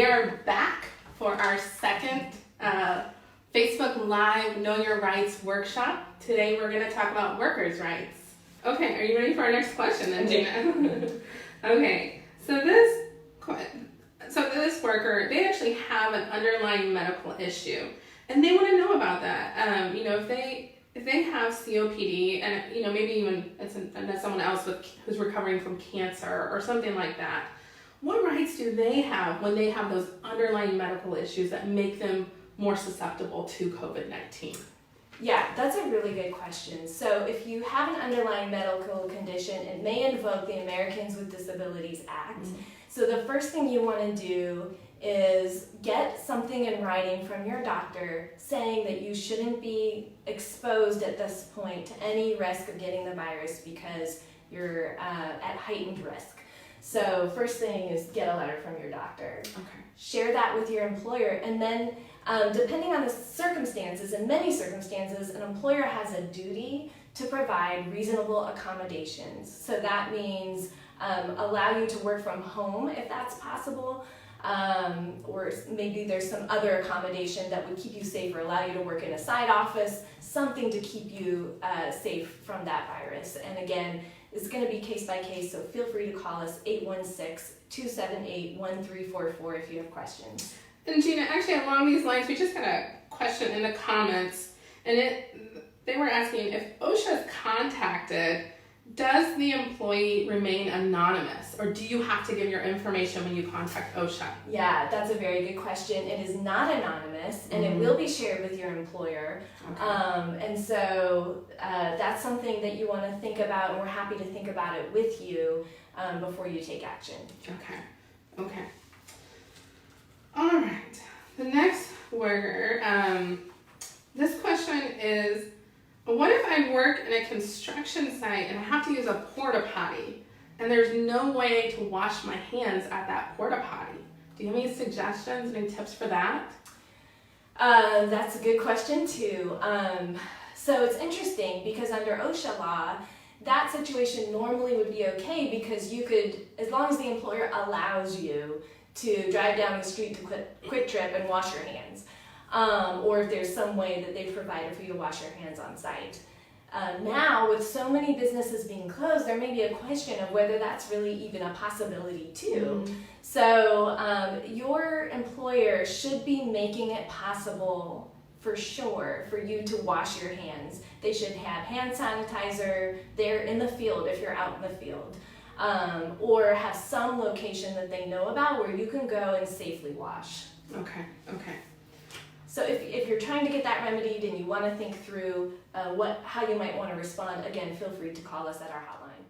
We are back for our second Facebook Live Know Your Rights workshop. Today we're going to talk about workers' rights. Okay, are you ready for our next question then, Gina? Okay, so this worker, they actually have an underlying medical issue, and they want to know about that. If they have COPD, and maybe even it's someone else who's recovering from cancer or something like that, what rights do they have when they have those underlying medical issues that make them more susceptible to COVID-19? Yeah, that's a really good question. So if you have an underlying medical condition, it may invoke the Americans with Disabilities Act. Mm-hmm. So the first thing you want to do is get something in writing from your doctor saying that you shouldn't be exposed at this point to any risk of getting the virus because you're at heightened risk. So first thing is get a letter from your doctor. Okay. Share that with your employer, and then depending on the circumstances, in many circumstances, an employer has a duty to provide reasonable accommodations. So that means allow you to work from home if that's possible, or maybe there's some other accommodation that would keep you safe or allow you to work in a side office, something to keep you safe from that virus. And again, it's going to be case by case, so feel free to call us 816-278-1344 if you have questions. And Gina, actually along these lines, we just got a question in the comments, and they were asking if OSHA is contacted, does the employee remain anonymous, or do you have to give your information when you contact OSHA? Yeah, that's a very good question. It is not anonymous, and it will be shared with your employer. Okay. And so that's something that you want to think about, and we're happy to think about it with you before you take action. Okay. All right. The next worker, this question is, what if I work in a construction site and I have to use a porta potty and there's no way to wash my hands at that porta potty? Do you have any suggestions, any tips for that? That's a good question too. So it's interesting because under OSHA law, that situation normally would be okay because you could, as long as the employer allows you to drive down the street to Quick Trip and wash your hands. Or if there's some way that they've provided for you to wash your hands on site. Now, with so many businesses being closed, there may be a question of whether that's really even a possibility too. Mm-hmm. So your employer should be making it possible for sure for you to wash your hands. They should have hand sanitizer there in the field if you're out in the field. Or have some location that they know about where you can go and safely wash. Okay. So if you're trying to get that remedied and you want to think through how you might want to respond, again, feel free to call us at our hotline.